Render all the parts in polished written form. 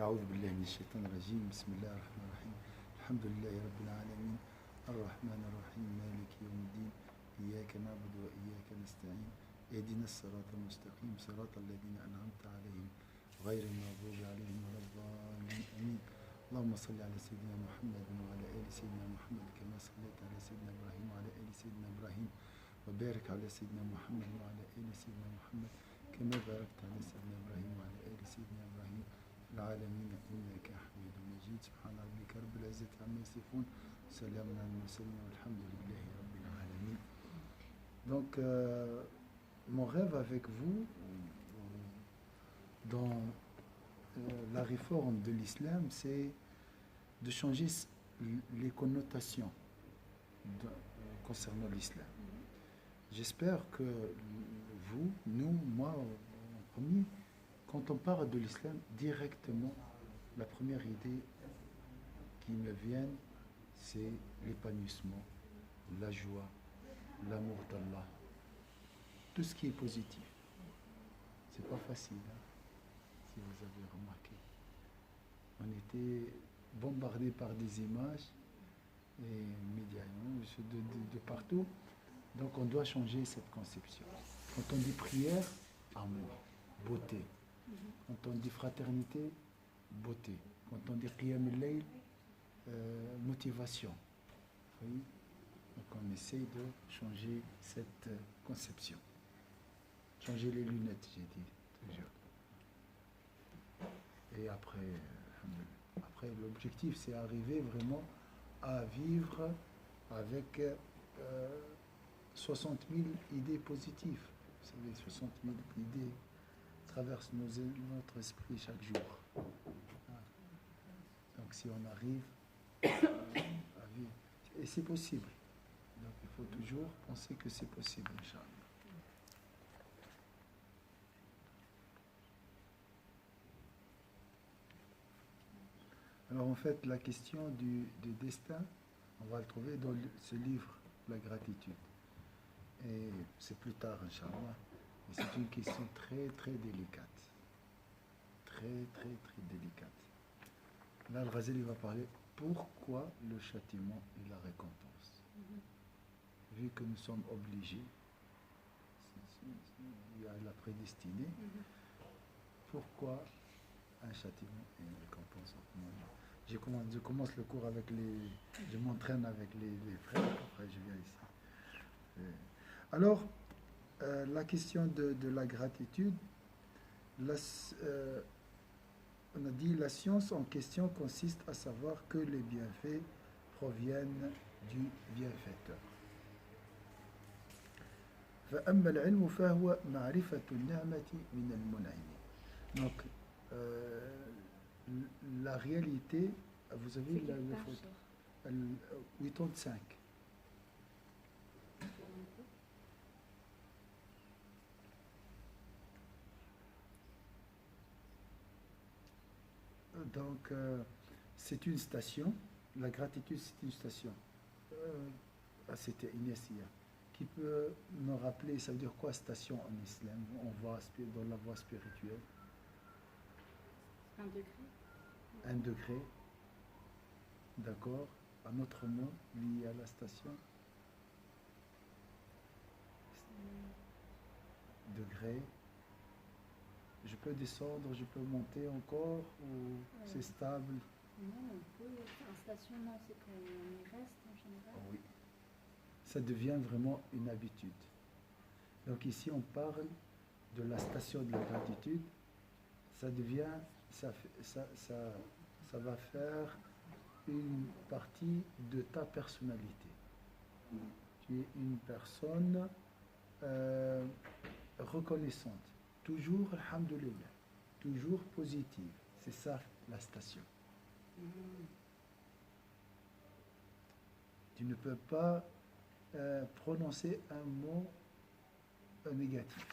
أعوذ بالله من الشيطان الرجيم بسم الله الرحمن الرحيم الحمد لله رب العالمين الرحمن الرحيم مالك يوم الدين إياك نعبد وإياك نستعين اهدنا الصراط المستقيم صراط الذين أنعمت عليهم غير المغضوب عليهم ولا الضالين آمين اللهم صل على سيدنا محمد وعلى آل سيدنا محمد كما صليت على سيدنا إبراهيم وعلى آل سيدنا إبراهيم وبارك على سيدنا محمد وعلى آل سيدنا محمد كما باركت على سيدنا إبراهيم وعلى آل سيدنا إبراهيم العالمين إنك حميد مجيد سبحان ربك رب العزة عما يصفون سلام على المرسلين والحمد لله رب العالمين. Donc mon rêve avec vous dans la réforme de l'islam, c'est de changer les connotations concernant l'islam. J'espère que vous, nous, moi en premier, quand on parle de l'islam, directement, la première idée qui me vient, c'est l'épanouissement, la joie, l'amour d'Allah, tout ce qui est positif. C'est pas facile, hein, si vous avez remarqué. On était bombardé par des images et médias de partout. Donc on doit changer cette conception. Quand on dit prière, amour, beauté. Quand on dit fraternité, beauté. Quand on dit qiyam al-layl, motivation. Oui. Donc on essaye de changer cette conception. Changer les lunettes, j'ai dit, toujours. Et après l'objectif, c'est arriver vraiment à vivre avec 60 000 idées positives. Vous savez, 60 000 idées traversent notre esprit chaque jour. Donc si on arrive à vivre, et c'est possible. Donc il faut toujours penser que c'est possible, Inch'Allah. Alors en fait, la question du destin, on va le trouver dans ce livre, La gratitude. Et c'est plus tard, Inch'Allah. Et c'est une question très, très délicate. Très, très, très délicate. Là, Al-Ghazali va parler pourquoi le châtiment et la récompense. Vu que nous sommes obligés, il y a la prédestinée, pourquoi un châtiment et une récompense? Je commence le cours avec je m'entraîne avec les frères, après je viens ici. Alors, la question de la gratitude, on a dit la science en question consiste à savoir que les bienfaits proviennent du bienfaiteur. فأما العلم فهو معرفة النعمة من المنعم. Donc, la réalité, vous avez la photo, 85. Donc, c'est une station. La gratitude, c'est une station. C'était Inesia. Qui peut me rappeler, ça veut dire quoi station en islam? On va dans la voie spirituelle. 1 degré. 1 degré. D'accord. Un autre mot lié à la station. Degré. Je peux descendre, je peux monter encore, ou c'est stable? Non, on peut. Un stationnement, c'est quand on y reste en général. Oui. Ça devient vraiment une habitude. Donc ici, on parle de la station de la gratitude. Ça devient, ça va faire une partie de ta personnalité. Tu es une personne reconnaissante. Toujours, alhamdoulilah, toujours positive. C'est ça la station. Tu ne peux pas prononcer un mot négatif.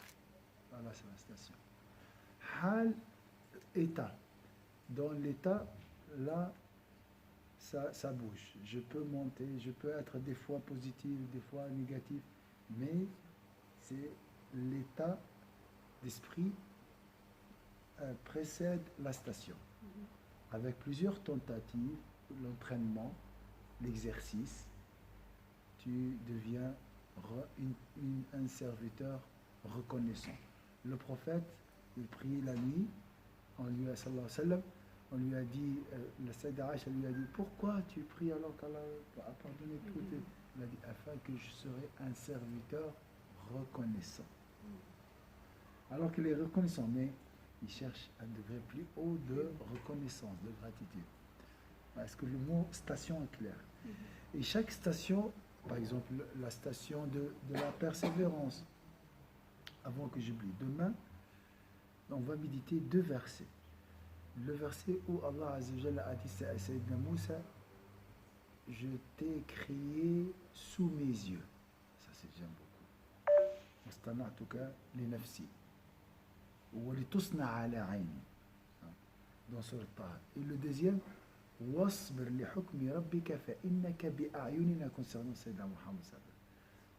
Voilà, c'est la station. Hal, état. Dans l'état, là, ça bouge. Je peux monter, je peux être des fois positif, des fois négatif, mais c'est l'état d'esprit précède la station. avec plusieurs tentatives, l'entraînement, l'exercice, tu deviens un serviteur reconnaissant. Le prophète, il priait la nuit, on lui a, sallallahu alayhi wa sallam, on lui a dit, la Sayyida Aïcha lui a dit, pourquoi tu pries alors qu'Allah a pardonné tout? Il a dit, afin que je serai un serviteur reconnaissant. Alors qu'il est reconnaissant, mais il cherche un degré plus haut de reconnaissance, de gratitude. Est-ce que le mot station est clair? Et chaque station, par exemple la station de la persévérance, avant que j'oublie, demain, on va méditer 2 versets. Le verset où Allah Azza wa Jalla a dit à Sayyidina Moussa, je t'ai créé sous mes yeux. Ça, c'est j'aime beaucoup. Wastana'tuka li nafsi. Wa litusna ala ayni. Dans Surat Taha. Et le deuxième, wasbir li hukmi rabbika fa innaka bi a'yunina, concernant Sayyidina Muhammad.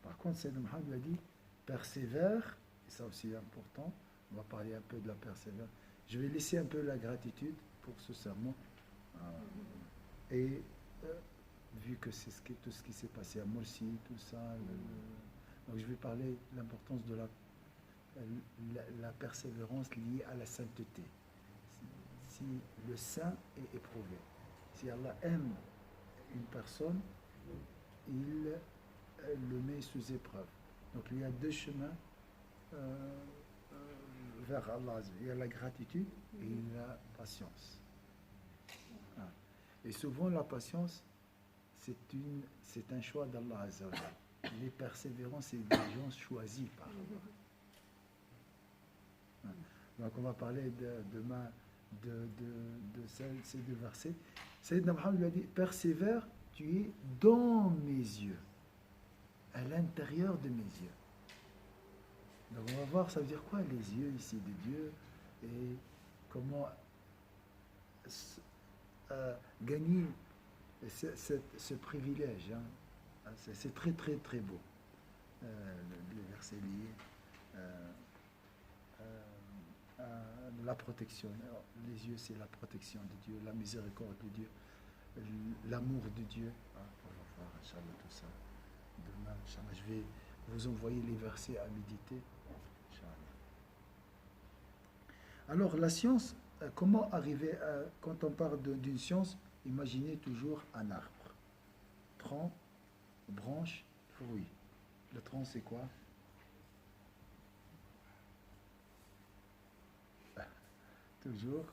Par contre, Sayyidina Muhammad a dit, persévère, et ça aussi est important, on va parler un peu de la persévérance. Je vais laisser un peu la gratitude pour ce sermon. Et vu que c'est tout ce qui s'est passé à Morsi, tout ça, donc je vais parler de l'importance de la persévérance liée à la sainteté. Si le saint est éprouvé, si Allah aime une personne, il le met sous épreuve. Donc il y a 2 chemins vers Allah. Il y a la gratitude et la patience. Et souvent la patience, c'est un choix d'Allah Azza wa Jalla. Les persévérants, c'est des gens choisis par Allah. Donc on va parler demain de ces 2 versets. Sayyidina Muhammad lui a dit, persévère, tu es dans mes yeux, à l'intérieur de mes yeux. Donc on va voir, ça veut dire quoi les yeux ici de Dieu, et comment gagner ce privilège. Hein. C'est très très très beau. Les versets liés à la protection. Alors, les yeux, c'est la protection de Dieu, la miséricorde de Dieu, l'amour de Dieu. On va voir, Inch'Allah, tout ça. Demain, Inch'Allah, je vais vous envoyer les versets à méditer. Alors la science, comment arriver à, quand on parle d'une science, imaginez toujours un arbre, tronc, branche, fruit. Le tronc c'est quoi? Toujours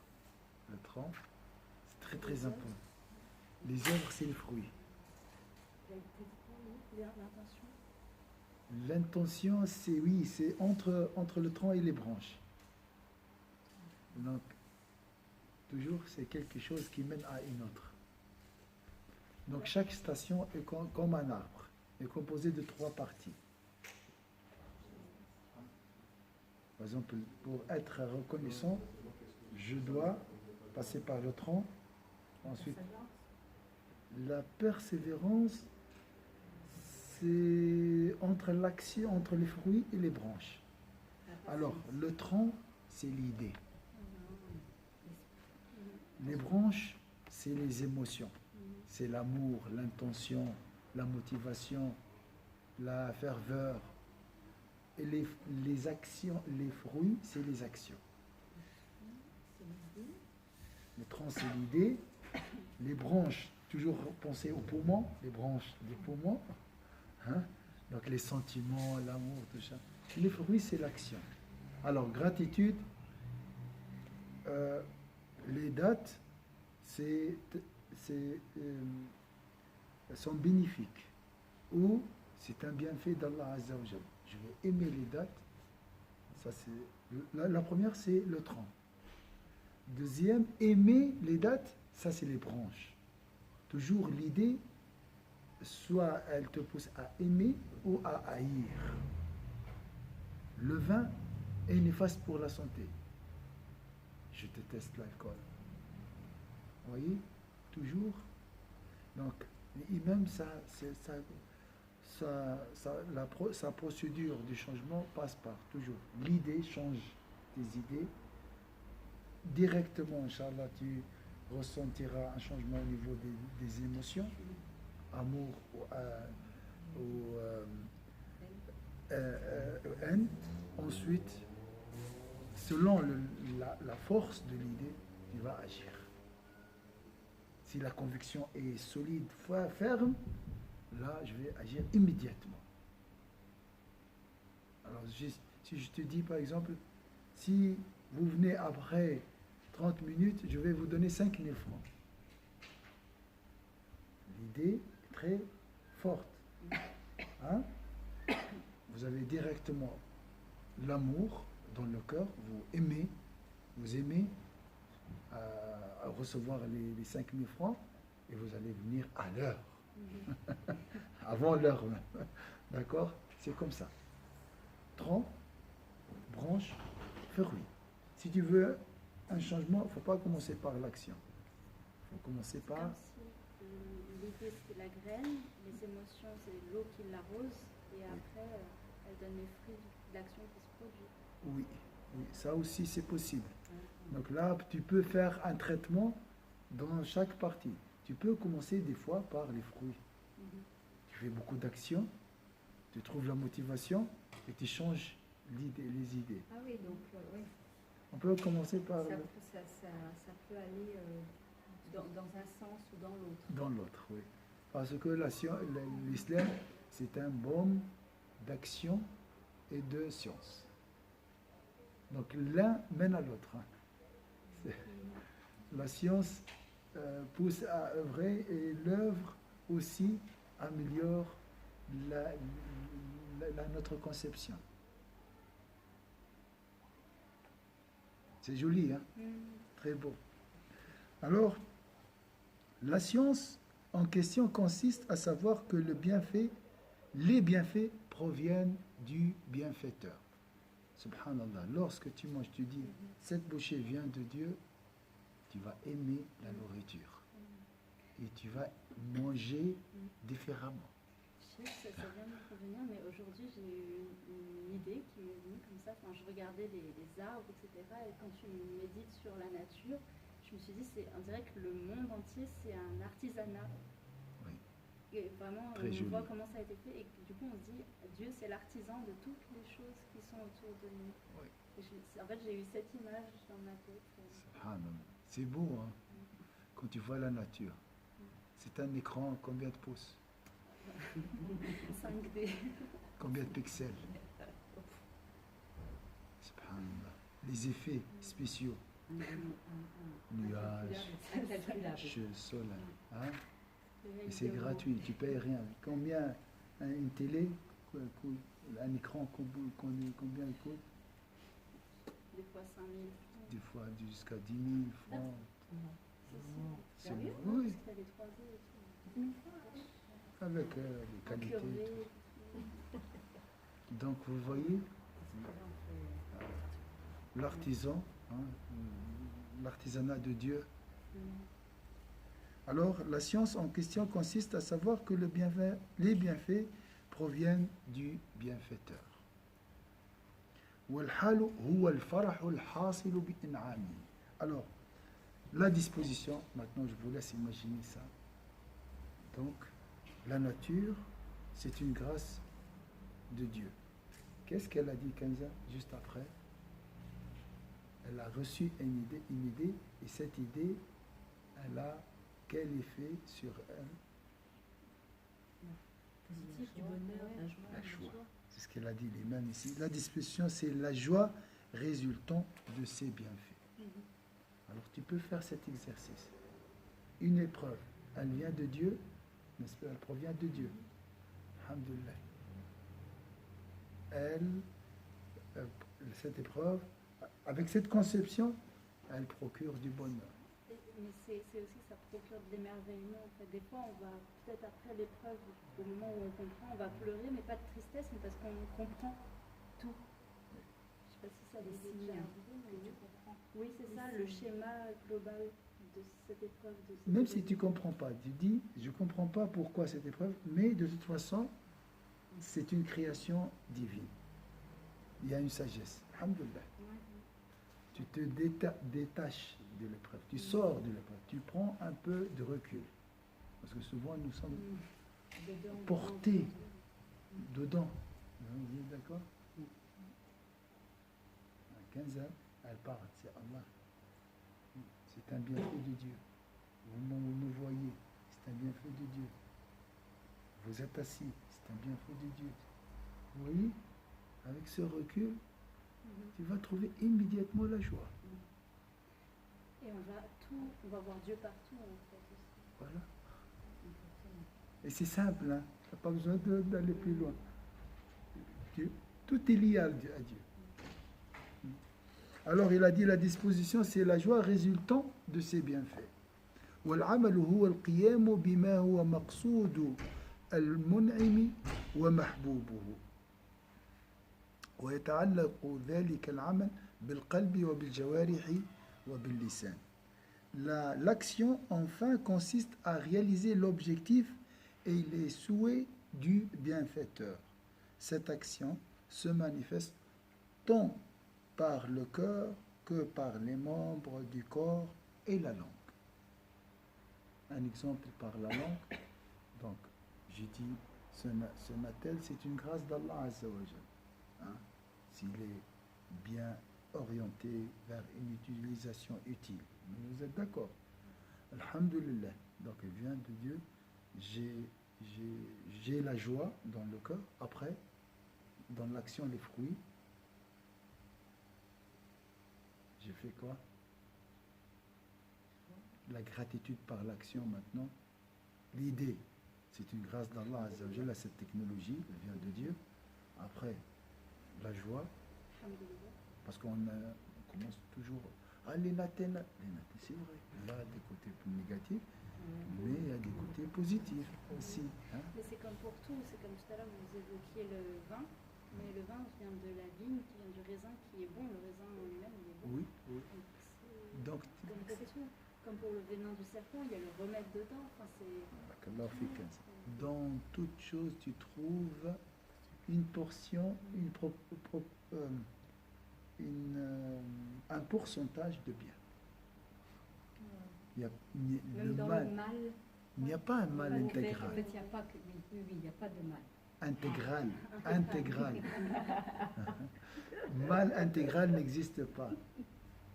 le tronc, c'est très très important. Les œuvres c'est le fruit. L'intention c'est oui, c'est entre le tronc et les branches. Donc, toujours, c'est quelque chose qui mène à une autre. Donc, chaque station est comme un arbre, est composé de 3 parties. Par exemple, pour être reconnaissant, je dois passer par le tronc. Ensuite, la persévérance, c'est entre l'action, entre les fruits et les branches. Alors, le tronc, c'est l'idée. Les branches, c'est les émotions, c'est l'amour, l'intention, la motivation, la ferveur. Et les actions, les fruits, c'est les actions. Le tronc, c'est l'idée. Les branches, toujours penser aux poumons, les branches des poumons. Hein? Donc les sentiments, l'amour, tout ça. Les fruits, c'est l'action. Alors, gratitude. Les dates sont bénéfiques ou c'est un bienfait d'Allah Azza wa Jalla. Je vais aimer les dates. Ça, la première, c'est le tronc. Deuxième, aimer les dates, ça, c'est les branches. Toujours l'idée, soit elle te pousse à aimer ou à haïr. Le vin est néfaste pour la santé. Je déteste l'alcool. Vous voyez, toujours. Donc, et même sa procédure du changement passe par toujours. L'idée change tes idées. Directement, Inch'Allah, ressentira un changement au niveau des émotions, amour ou haine. Ensuite, selon la force de l'idée, tu vas agir. Si la conviction est solide, ferme, là, je vais agir immédiatement. Alors, si je te dis, par exemple, si vous venez après 30 minutes, je vais vous donner 5 000 francs. L'idée est très forte. Hein? Vous avez directement l'amour dans le cœur, vous aimez recevoir les 5 000 francs et vous allez venir à l'heure. Avant l'heure même. D'accord? C'est comme ça. Tronc, branche, fruit. Si tu veux un changement, il ne faut pas commencer par l'action. Il faut commencer par... Comme si l'idée c'est la graine, les émotions c'est l'eau qui l'arrose, et après elle donne les fruits de l'action qui se produit. Oui, oui, ça aussi c'est possible. Donc là, tu peux faire un traitement dans chaque partie. Tu peux commencer des fois par les fruits. Tu fais beaucoup d'actions, tu trouves la motivation et tu changes les idées. Ah oui, donc oui. On peut commencer par... Ça peut aller dans un sens ou dans l'autre. Dans l'autre, oui. Parce que l'islam, c'est un baume d'action et de science. Donc l'un mène à l'autre. La science pousse à œuvrer et l'œuvre aussi améliore notre conception. C'est joli, hein? Très beau. Alors, la science en question consiste à savoir que les bienfaits proviennent du bienfaiteur. Subhanallah, lorsque tu manges, tu dis, cette bouchée vient de Dieu, tu vas aimer la nourriture. Et tu vas manger différemment. Je sais que ça vient de revenir, mais aujourd'hui j'ai eu une idée qui m'est venue comme ça. Enfin, je regardais les arbres, etc. Et quand tu médites sur la nature, je me suis dit, on dirait que le monde entier, c'est un artisanat. Oui. Et vraiment, Très on joli. voit comment ça a été fait. Et du coup, on se dit, Dieu, c'est l'artisan de toutes les choses qui sont autour de nous. Oui. Et en fait, j'ai eu cette image dans ma tête. Subhanallah. C'est beau, hein? Quand tu vois la nature. C'est un écran, combien de pouces? 5D. Combien de pixels? Subhanallah. Les effets spéciaux. Nuages, soleil. Hein? Et c'est gratuit, tu payes rien. Combien une télé, un écran, combien il coûte? Des fois 5 000 francs. Des fois jusqu'à 10 000 francs. C'est sérieux? Oui, Parce qu'il y a des 3D et tout. avec les qualités. Incurvé. Donc vous voyez, l'artisan, hein, l'artisanat de Dieu. Alors, la science en question consiste à savoir que les bienfaits proviennent du bienfaiteur. Alors, la disposition, maintenant je vous laisse imaginer ça. Donc, la nature, c'est une grâce de Dieu. Qu'est-ce qu'elle a dit, Kenza, juste après? Elle a reçu une idée, et cette idée, elle a quel effet sur elle? Positif, du bonheur, La joie. C'est ce qu'elle a dit, les mêmes ici. La disposition, c'est la joie résultant de ses bienfaits. Alors, tu peux faire cet exercice. Une épreuve, elle vient de Dieu, n'est-ce pas? Elle provient de Dieu. Alhamdulillah. Cette épreuve, avec cette conception, elle procure du bonheur. Mais c'est aussi, ça procure de l'émerveillement. En fait. Des fois, on va, peut-être après l'épreuve, au moment où on comprend, on va pleurer, mais pas de tristesse, mais parce qu'on comprend tout. Je ne sais pas si ça vous est déjà arrivé, mais tu comprends. Oui, c'est ça, le schéma global de cette épreuve. Même si tu ne comprends pas, tu dis, je ne comprends pas pourquoi cette épreuve, mais de toute façon, c'est une création divine. Il y a une sagesse. Alhamdulillah. Tu te détaches de l'épreuve. Tu sors de l'épreuve. Tu prends un peu de recul. Parce que souvent, nous sommes portés dedans. Vous êtes d'accord? À 15 ans, elle parle. C'est Allah. C'est un bienfait de Dieu. Au moment où vous me voyez, c'est un bienfait de Dieu. Vous êtes assis, c'est un bienfait de Dieu. Vous voyez, avec ce recul, tu vas trouver immédiatement la joie. Et on va voir Dieu partout en fait aussi. Voilà. Et c'est simple, hein? Tu n'as pas besoin d'aller plus loin. Tout est lié à Dieu. Alors il a dit la disposition, c'est la joie résultant de ses bienfaits. والعمل هو القيام بما هو مقصود المنعم ومحبوبه ويتعلق ذلك العمل بالقلب وبالجوارح وباللسان. L'action enfin consiste à réaliser l'objectif et les souhaits du bienfaiteur. Cette action se manifeste tant par le cœur que par les membres du corps et la langue. Un exemple par la langue. Donc, j'ai dit, ce matel, c'est une grâce d'Allah Azza wa Jal. S'il est bien orienté vers une utilisation utile. Vous êtes d'accord? Alhamdulillah. Donc, il vient de Dieu. J'ai la joie dans le cœur. Après, dans l'action, les fruits. J'ai fait quoi? La gratitude par l'action maintenant. L'idée, c'est une grâce d'Allah Azza wa Jalla, cette technologie, elle vient de Dieu. Après, la joie, parce qu'on commence toujours à les natés, c'est vrai. Il y a des côtés plus négatifs, mais il y a des côtés positifs aussi. Hein? Mais c'est comme pour tout, c'est comme tout à l'heure, vous évoquiez le vin, mais le vin vient de la vigne, qui vient du raisin, qui est bon, le raisin en lui-même, il est bon. Oui, oui. Donc, comme pour tout. Comme pour le venin du serpent, il y a le remède dedans. Enfin, dans toute chose, tu trouves une portion, un pourcentage de bien. Même dans le mal. Il n'y a pas un mal intégral. En fait, il n'y a pas que, oui, il n'y a pas de mal. Intégral. Mal intégral n'existe pas.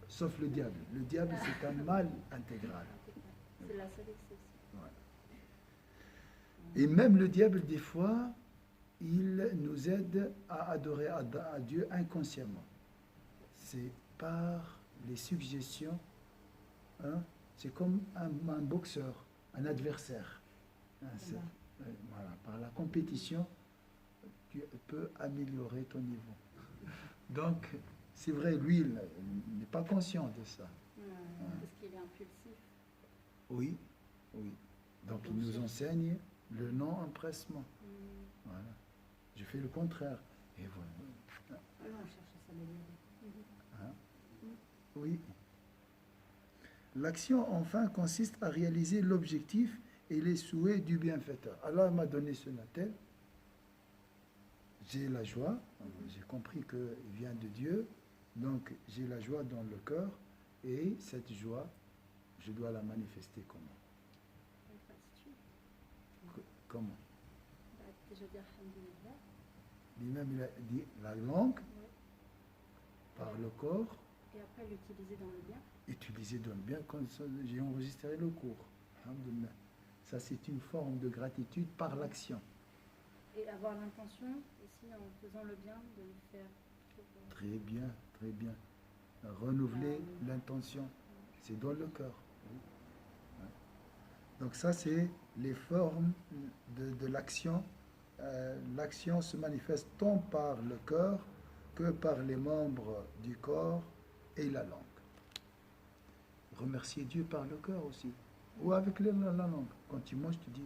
Sauf le diable. Le diable, c'est un mal intégral. C'est la seule exception. Voilà. Et même le diable, des fois, il nous aide à adorer à Dieu inconsciemment. C'est par les suggestions. Hein? C'est comme un boxeur, un adversaire. Hein, voilà. Par la compétition, tu peux améliorer ton niveau. Donc, c'est vrai, lui, il n'est pas conscient de ça. Parce qu'il est impulsif. Oui. Donc, il nous enseigne le non-empressement. Voilà. Je fais le contraire. Et voilà. Alors, on cherche à s'améliorer. Oui. L'action, enfin, consiste à réaliser l'objectif et les souhaits du bienfaiteur. Allah m'a donné ce natel. J'ai la joie. J'ai compris qu'il vient de Dieu. Donc, j'ai la joie dans le cœur. Et cette joie, je dois la manifester comment? Comment? Déjà dire alhamdulillah. Lui-même, il a dit la langue, par le corps. Et après, l'utiliser dans le bien. Utiliser dans le bien, quand j'ai enregistré le cours. Alhamdulillah. Ça, c'est une forme de gratitude par l'action. Et avoir l'intention, ici, en faisant le bien, de le faire. Très bien. Renouveler l'intention. C'est dans le cœur. Ouais. Donc ça, c'est les formes de l'action. L'action se manifeste tant par le cœur que par les membres du corps et la langue. Remercier Dieu par le cœur aussi. Ou avec la langue. Quand tu manges, tu dis,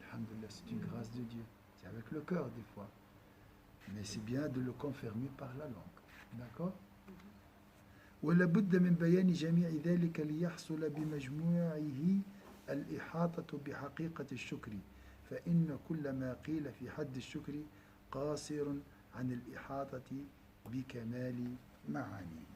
alhamdulillah, c'est une grâce de Dieu. C'est avec le cœur des fois. Mais c'est bien de le confirmer par la langue. D'accord? ولا بد من بيان جميع ذلك ليحصل بمجموعه الإحاطة بحقيقة الشكر فإن كل ما قيل في حد الشكر قاصر عن الإحاطة بكمال معانيه.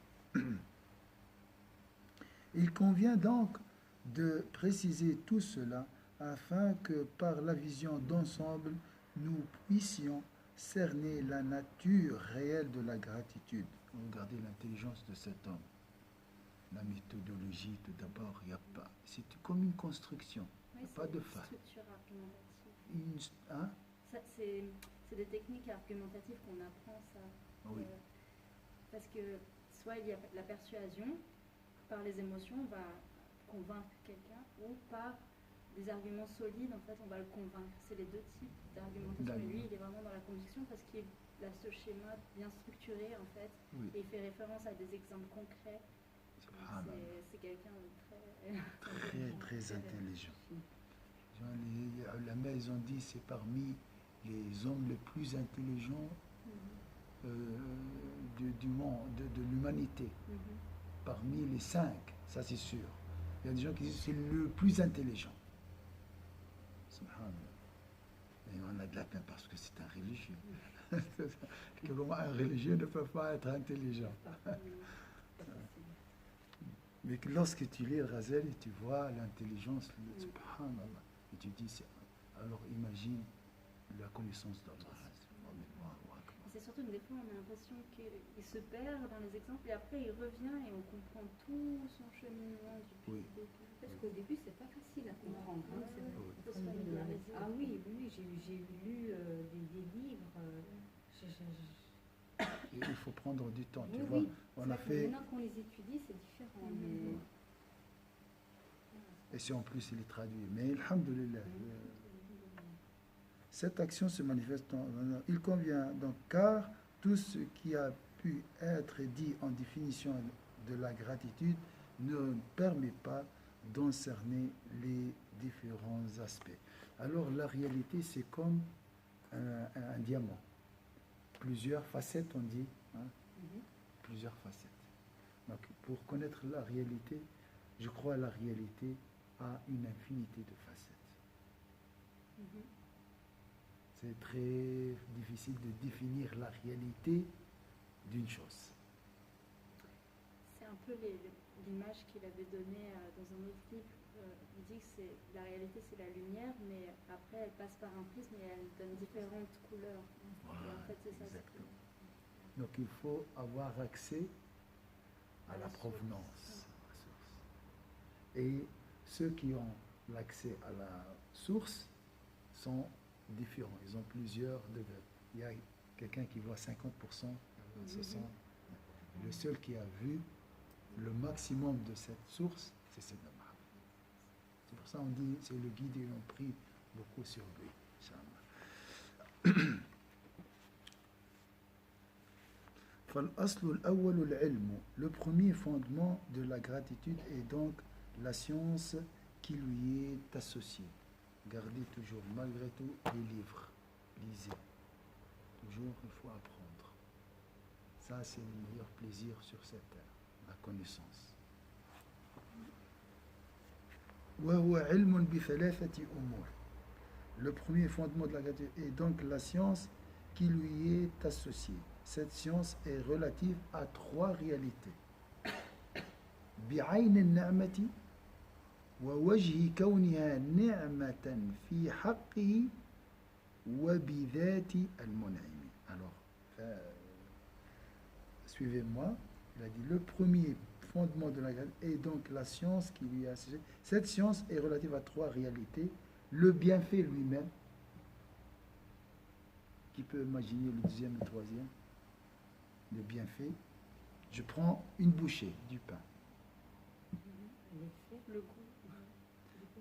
Il convient donc de préciser tout cela afin que par la vision d'ensemble, nous puissions cerner la nature réelle de la gratitude. Regardez l'intelligence de cet homme. La méthodologie, tout d'abord, il n'y a pas. C'est comme une construction, il n'y a pas de fin. Structure argumentative. Hein? Ça, c'est des techniques argumentatives qu'on apprend, ça. Oui. Parce que soit il y a la persuasion, par les émotions, on va convaincre quelqu'un, ou par des arguments solides, en fait, on va le convaincre. C'est les deux types d'argumentation. Et lui, il est vraiment dans la conviction parce qu'il a ce schéma bien structuré, en fait, Oui. et il fait référence à des exemples concrets. C'est quelqu'un de très intelligent. Les ulama, ils ont dit c'est parmi les hommes les plus intelligents du monde, de l'humanité. Parmi les 5, ça c'est sûr. Il y a des gens qui disent c'est le plus intelligent. Subhanallah. Et on a de la peine parce que c'est un religieux. Un religieux ne peut pas être intelligent. Mais lorsque tu lis le Ghazali, tu vois l'intelligence, subhanallah, et tu dis, alors imagine la connaissance d'Allah. C'est surtout que des fois, on a l'impression qu'il se perd dans les exemples, et après, il revient et on comprend tout son cheminement depuis le début. Parce qu'au début, c'est pas facile à comprendre. Ah oui, j'ai lu des livres. Il faut prendre du temps, tu Oui, vois. oui. On a fait... Maintenant qu'on les étudie, c'est différent. Et si en plus il est traduit. Mais alhamdoulilah. Cette action se manifeste il convient donc, car tout ce qui a pu être dit en définition de la gratitude ne permet pas d'en cerner les différents aspects. Alors la réalité, c'est comme un diamant. Plusieurs facettes, on dit. Hein? Plusieurs facettes. Donc, pour connaître la réalité, je crois que la réalité a une infinité de facettes. C'est très difficile de définir la réalité d'une chose. C'est un peu l'image qu'il avait donnée dans un autre livre. Il dit que la réalité, c'est la lumière, mais après, elle passe par un prisme et elle donne différentes couleurs. Voilà, et en fait, c'est ça. exactement. Donc, il faut avoir accès à la provenance. Et ceux qui ont l'accès à la source sont différents. Ils ont plusieurs degrés. Il y a quelqu'un qui voit 50%, 60%. Le seul qui a vu le maximum de cette source, c'est Sayyidina Muhammad. C'est pour ça qu'on dit, c'est le guide et on prie beaucoup sur lui. Le premier fondement de la gratitude est donc la science qui lui est associée. Gardez toujours, malgré tout, les livres. Lisez. Toujours, il faut apprendre. Ça, c'est le meilleur plaisir sur cette terre, la connaissance. Le premier fondement de la gratitude est donc la science qui lui est associée. Cette science est relative à 3 réalités. بعين النعمة ووجه كونها نعمة في حقه وبذات المنعم. Alors, suivez-moi. Il a dit le premier fondement de la gratitude est donc la science qui lui est associée. Cette science est relative à 3 réalités. Le bienfait lui-même, qui peut imaginer le deuxième et le troisième, le bienfait. Je prends une bouchée du pain. Le goût.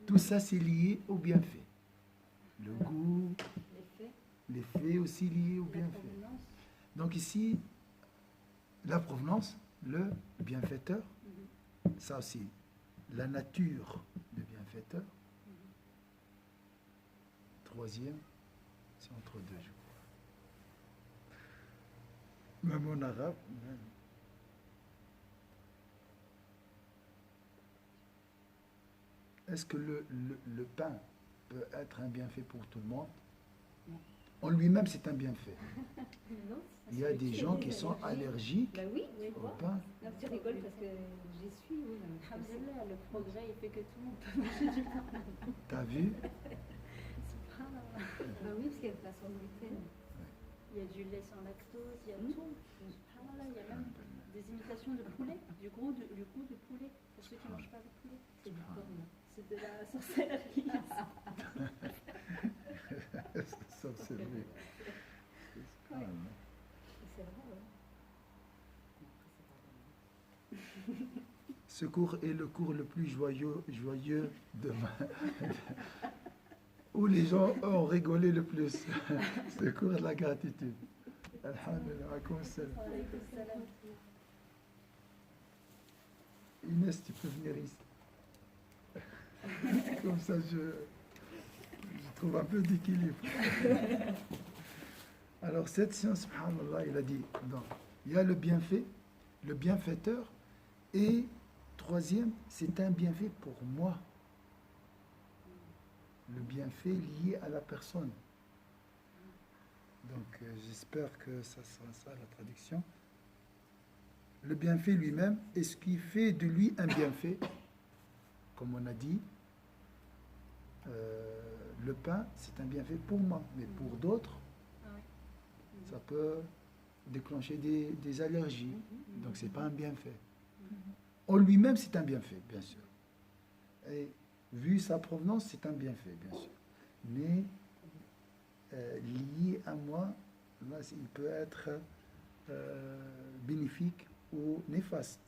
Tout ça, c'est lié au bienfait. Le goût, l'effet aussi lié au bienfait. Donc ici, la provenance, le bienfaiteur, ça aussi, la nature du bienfaiteur. Troisième, c'est entre deux, je crois. Même en arabe, même. Est-ce que le pain peut être un bienfait pour tout le monde? En lui-même, c'est un bienfait. Non, Il y a des gens qui sont allergiques Bah oui, au pain. non, tu rigoles parce que j'y suis. Oui, non, mais Alhamdulillah, le progrès, il fait que tout le monde peut manger du pain. T'as vu? Subhanallah. Bah oui, parce qu'il y a de façon gluten. Il y a du lait sans lactose, il y a tout. Subhanallah, il y a même des imitations de poulet, du goût de poulet, pour ceux qui ne mangent pas de poulet. C'est du corps, là. C'est de la sorcellerie. Sorcellerie. Ah, non. C'est vrai, ouais. Ce cours est le cours le plus joyeux demain. Où les gens ont rigolé le plus. Ce cours de la gratitude. Alhamdulillah. Alaykoum salam. Alaykoum salam. Inès, tu peux venir ici. Comme ça, je trouve un peu d'équilibre. Alors, cette science, subhanallah, il a dit, donc, il y a le bienfait, le bienfaiteur, et troisième, c'est un bienfait pour moi. Le bienfait lié à la personne. Donc, j'espère que ça sera ça la traduction. Le bienfait lui-même est ce qui fait de lui un bienfait. Comme on a dit, le pain, c'est un bienfait pour moi, mais pour d'autres, Ah oui. ça peut déclencher des allergies. Donc, ce n'est pas un bienfait. En lui-même, c'est un bienfait, bien sûr. Et vu sa provenance, c'est un bienfait, bien sûr. Mais lié à moi, là, il peut être bénéfique ou néfaste.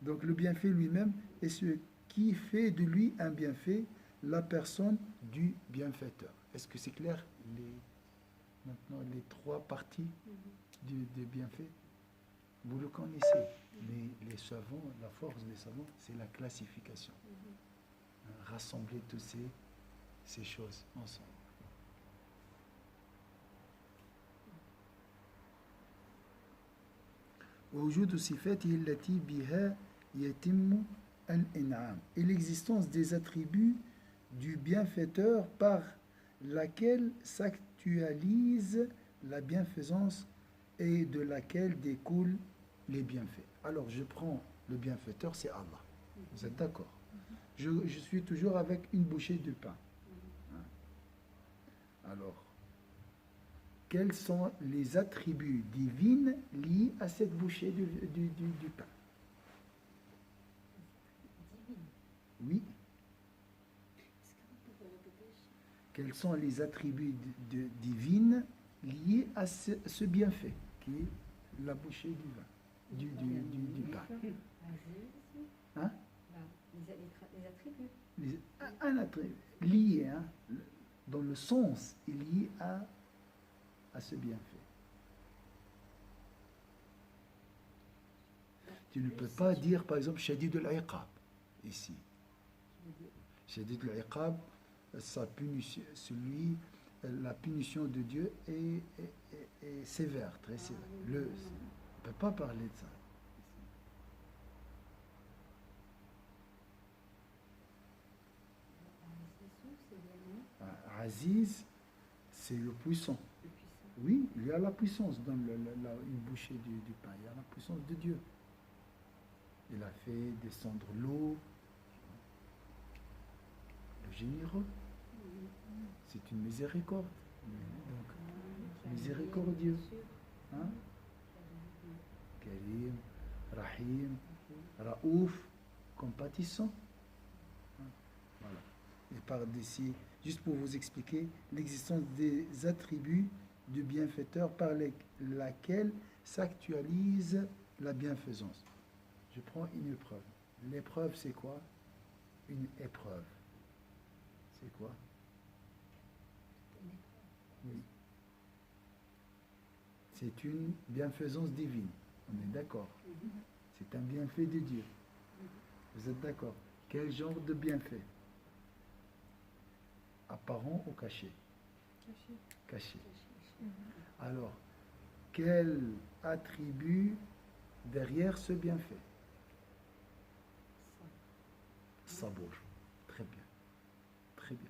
Donc le bienfait lui-même est ce qui fait de lui un bienfait, la personne du bienfaiteur. Est-ce que c'est clair maintenant les trois parties des bienfaits? Vous le connaissez, mais les savants, la force des savants, c'est la classification. Rassembler toutes ces choses ensemble. وجود صفاته التي بها يتم الإنعام et l'existence des attributs du bienfaiteur par laquelle s'actualise la bienfaisance et de laquelle découlent les bienfaits. Alors je prends le bienfaiteur, c'est Allah. Vous êtes d'accord? Je suis toujours avec une bouchée de pain. Alors, quels sont les attributs divins liés à cette bouchée du pain? Oui. Est-ce que vous pouvez répéter? Quels sont les attributs divins liés à ce bienfait, qui est la bouchée du vin, du pain? Hein? Les attributs. Un attribut lié, hein, dans le sens, est lié à ce bienfait. Tu ne peux pas dire, par exemple, Shadid al-Iqab, ici. Shadid al-Iqab, la punition de Dieu est sévère, très sévère. On ne peut pas parler de ça. Aziz, c'est le puissant. Oui, il y a la puissance dans une bouchée du pain. Il y a la puissance de Dieu. Il a fait descendre l'eau. Le généreux. C'est une miséricorde. Donc, miséricordieux. Hein? Karim, Rahim, Raouf, compatissant. Voilà. Et par d'ici, juste pour vous expliquer l'existence des attributs du bienfaiteur par laquelle s'actualise la bienfaisance. Je prends une épreuve. L'épreuve, c'est quoi? Une épreuve. C'est quoi? Oui. C'est une bienfaisance divine. On est d'accord. C'est un bienfait de Dieu. Vous êtes d'accord? Quel genre de bienfait? Apparent ou caché? Caché. Alors, quel attribut derrière ce bienfait? Sabour. Très bien. Très bien.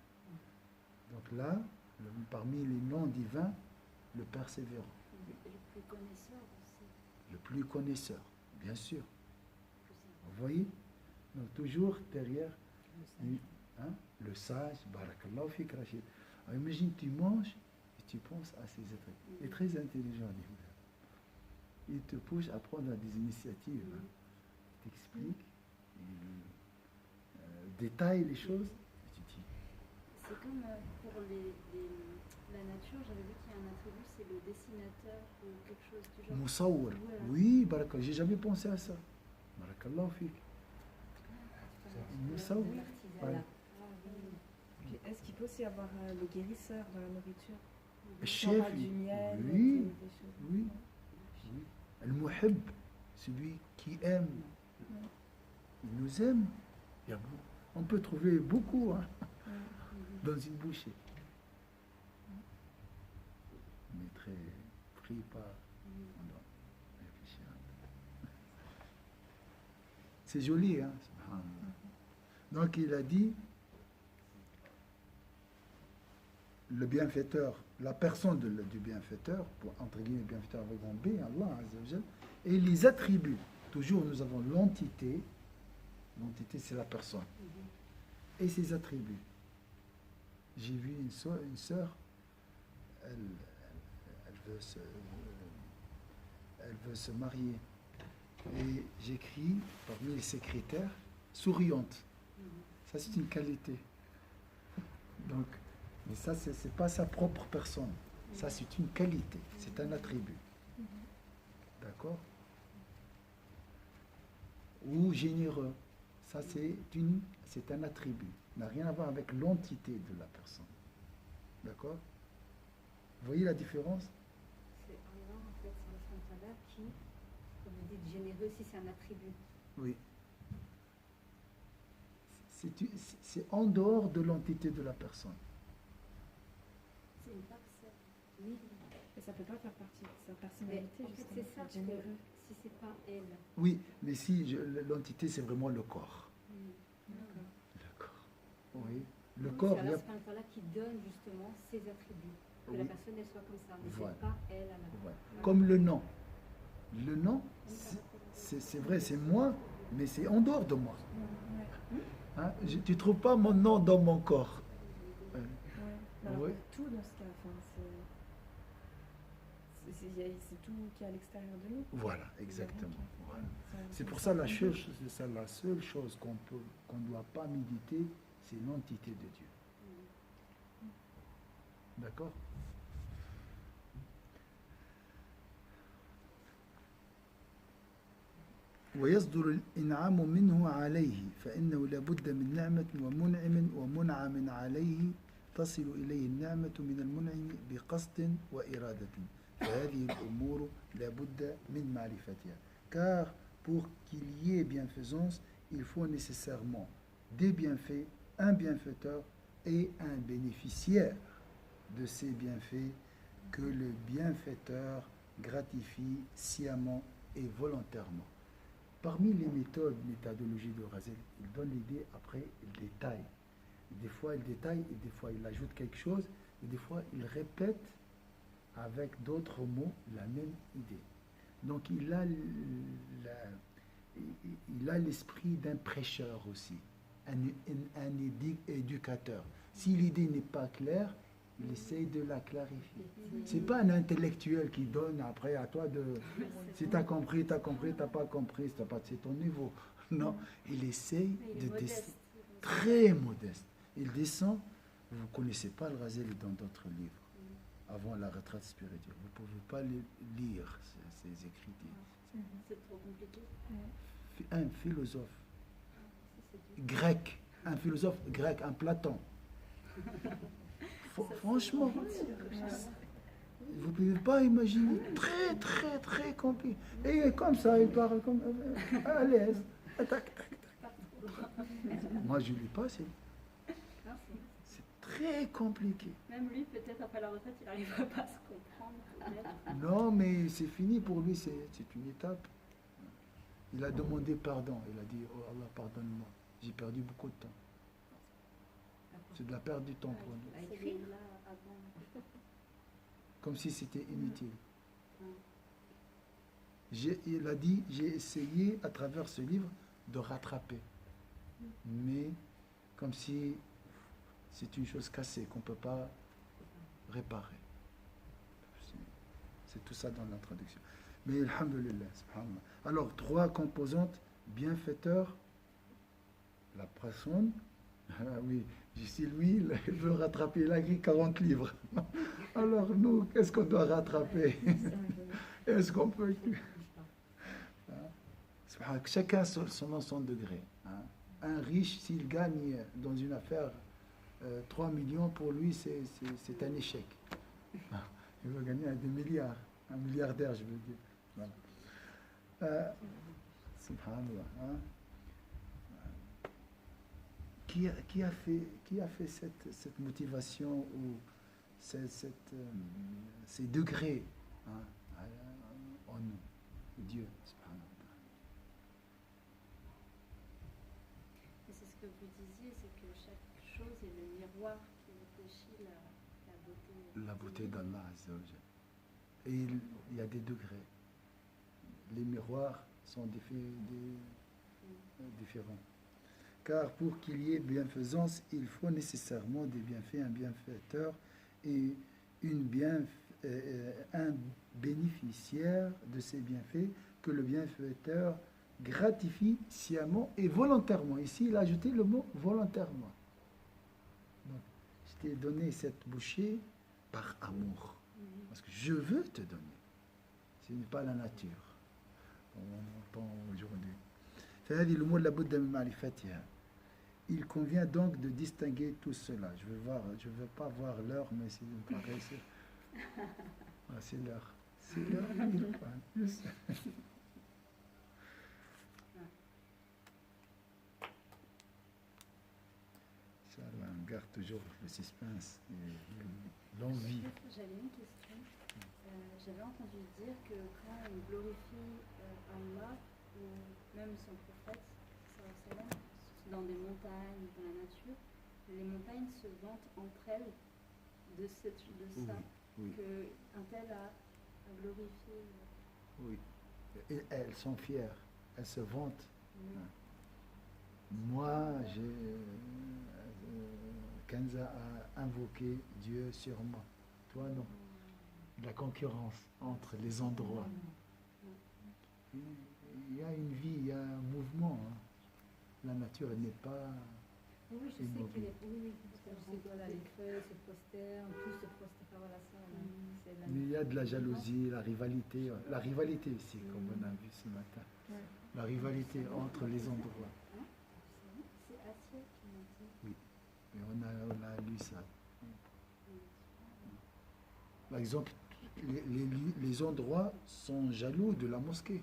Donc là, Parmi les noms divins, le persévérant, Le plus connaisseur aussi. le plus connaisseur, bien sûr. Le plus sympa. Vous voyez? Donc toujours derrière Le hein, le sage, barakallahu fik Rachid. Alors, imagine, tu manges et tu penses à ces êtres. Il est très intelligent, l'imam. Il te pousse à prendre des initiatives. Hein. Il t'explique, il détaille les choses. Et tu dis, C'est comme pour la nature, j'avais vu qu'il y a un attribut, c'est le dessinateur ou quelque chose du genre. Moussawar. Voilà. Oui, barakallahu, j'ai jamais pensé à ça. Barakallahu fik. Moussa ou- l'artisanat. Ouais. Ah oui. Puis, est-ce qu'il peut aussi y avoir le guérisseur dans la nourriture? Le Si on a chef, du miel, oui, des choses. oui. Oui. Al-Muhib, celui qui aime. Il nous aime. Il y a on peut trouver beaucoup hein, dans une bouchée. Mais très pris par. On doit réfléchir un peu. C'est joli, hein? Subhanallah. Donc il a dit le bienfaiteur, la personne du bienfaiteur, pour entre guillemets bienfaiteur avec un B, Allah Azza wa Jal, et les attributs. Toujours nous avons l'entité c'est la personne, et ses attributs. J'ai vu une sœur, elle veut se marier, et j'écris parmi les secrétaires souriante. Ça c'est une qualité. Donc, mais ça c'est pas sa propre personne. Ça c'est une qualité, c'est un attribut. D'accord? Ou généreux. Ça c'est un attribut. N'a rien à voir avec l'entité de la personne. D'accord? Vous voyez la différence? C'est Allah, en fait, c'est Allah qui, comme vous dites, généreux, si c'est un attribut. Oui. C'est en dehors de l'entité de la personne. C'est une parcelle. Oui, Et ça peut pas faire partie de sa mais personnalité, en fait, justement, c'est ça, être parce que généreux. si c'est pas elle. Oui, mais si l'entité c'est vraiment le corps. D'accord. D'accord. Oui. Le Oui, corps, c'est il y Allah a. subhanahu wa ta'ala qui donne justement ses attributs. Que Oui. la personne elle soit comme ça, mais Voilà. c'est pas elle à la Ouais. Comme le nom. Le nom, c'est vrai, c'est moi, mais c'est en dehors de moi. Ouais. Hein? Tu ne trouves pas mon nom dans mon corps. Ouais. Mais alors, Oui. tout dans ce cas, enfin, c'est tout qui est à l'extérieur de nous. Voilà, exactement. Voilà. Ça- C'est pour ça la seule chose qu'on ne doit pas méditer, c'est l'entité de Dieu. D'accord? ويصدر الإنعام منه عليه فإنه لابد من نعمة ومنعم ومنعم عليه تصل إليه النعمة من المنعم بقصد وإرادة فهذه الأمور لابد من معرفتها car pour qu'il y ait bienfaisance il faut nécessairement des bienfaits, un bienfaiteur et un bénéficiaire de ces bienfaits que le bienfaiteur gratifie sciemment et volontairement. Parmi les méthodologies de Razel, il donne l'idée, après il détaille. Des fois il détaille et des fois il ajoute quelque chose et des fois il répète avec d'autres mots la même idée. Donc il a l'esprit d'un prêcheur aussi, un éducateur. Si l'idée n'est pas claire, il essaye de la clarifier. C'est pas un intellectuel qui donne après à toi de... Si tu as compris, tu as compris, tu n'as pas compris, c'est ton niveau. Non, il essaye Il est de modeste. descendre. Très modeste. Il descend. Vous ne connaissez pas le Razel dans d'autres livres. Avant la retraite spirituelle. Vous ne pouvez pas lire ces écritures. C'est trop compliqué. Un philosophe Si, c'est dur. grec, un philosophe grec, un Platon. Franchement, vous ne pouvez pas imaginer, très très très compliqué. Et comme ça, il parle comme à l'aise. Tac, tac, tac. Moi, je ne lis pas, Non, c'est très compliqué. même lui, peut-être après la retraite, il n'arrivera pas à se comprendre. peut-être. Non, mais c'est fini pour lui, c'est une étape. Il a demandé pardon. Il a dit, oh Allah, pardonne-moi. J'ai perdu beaucoup de temps. C'est de la perte du temps pour nous. À C'est écrire. là avant. Comme si c'était inutile. Ouais. Il a dit, j'ai essayé à travers ce livre de rattraper. Mais comme si c'est une chose cassée qu'on ne peut pas réparer. C'est tout ça dans l'introduction. Mais alhamdulillah, subhanallah. Alors, 3 composantes, bienfaiteur, la personne. Ah oui, ici, lui, il veut rattraper, il a écrit 40 livres. Alors, nous, qu'est-ce qu'on doit rattraper? Est-ce qu'on peut... Hein? Chacun son degré. Hein? Un riche, s'il gagne dans une affaire 3 millions, pour lui, c'est un échec. Il veut gagner des milliards. Un milliardaire, je veux dire. Voilà. Subhanallah. Hein? Qui a fait cette motivation ou ces degrés, hein, en nous? Dieu, subhanallah. Et c'est ce que vous disiez, c'est que chaque chose est le miroir qui réfléchit la beauté. La beauté d'Allah Azza wa Jal. Et il y a des degrés. Les miroirs sont différents. Car pour qu'il y ait bienfaisance, il faut nécessairement des bienfaits, un bienfaiteur et un bénéficiaire de ces bienfaits que le bienfaiteur gratifie sciemment et volontairement. Ici, il a ajouté le mot volontairement. Donc, je t'ai donné cette bouchée par amour. Parce que je veux te donner. Ce n'est pas la nature. On entend aujourd'hui. فهذه الأمور لابد من معرفتها. Il convient donc de distinguer tout cela. Je veux pas voir l'heure, mais c'est me paraît. Ah, c'est l'heure. C'est l'heure. Je sais. Inch'Allah, on garde toujours le suspense et l'envie. J'avais une question. J'avais entendu dire que quand on glorifie Allah ou même son prophète, sallam, dans des montagnes, dans la nature, les montagnes se vantent entre elles de ça, Oui. qu'un tel a glorifié. Oui. Et elles sont fières. Elles se vantent. Oui. Moi, Kenza a invoqué Dieu sur moi. Toi, non. De la concurrence entre les endroits. Il y a une vie, il y a un mouvement. Hein. La nature n'est pas Oui, je sais immobile. qu'il est. Oui, parce que je sais que voilà, les feuilles se prosternent, tout se prosterne. Voilà, ça. C'est la... Mais il y a de la jalousie, la rivalité. La rivalité ici, comme on a vu ce matin. Ouais. La rivalité entre les endroits. C'est Asia qui m'a dit. Et on a lu ça. Par exemple, les endroits sont jaloux de la mosquée.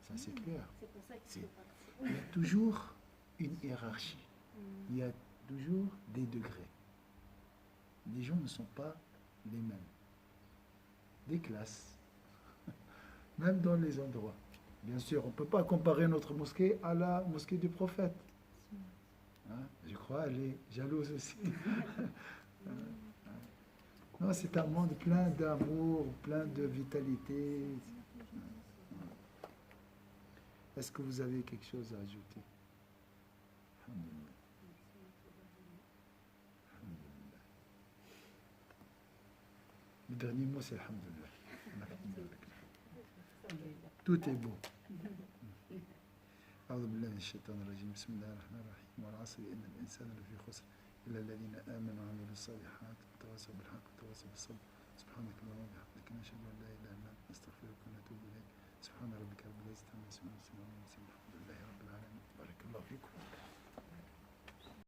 Ça, c'est clair. C'est pour ça qu'il C'est- faut partir. Il y a toujours une hiérarchie. Il y a toujours des degrés. Les gens ne sont pas les mêmes. Des classes. Même dans les endroits. Bien sûr, on ne peut pas comparer notre mosquée à la mosquée du prophète. Hein? Je crois qu'elle est jalouse aussi. Non, c'est un monde plein d'amour, plein de vitalité. Est-ce que vous avez quelque chose à ajouter? Alhamdulillah. Alhamdulillah. Le dernier mot, c'est Alhamdulillah. Tout est beau. أعوذ بالله من الشيطان الرجيم بسم الله الرحمن الرحيم والعصر إن الإنسان لفي خسر إلا الذين آمنوا وعملوا الصالحات وتواصوا بالحق وتواصوا بالصبر سبحانك اللهم وبحمدك نشهد أن لا إله إلا أنت نستغفرك ونتوب إليك سبحان ربك رب العزة عما يصفون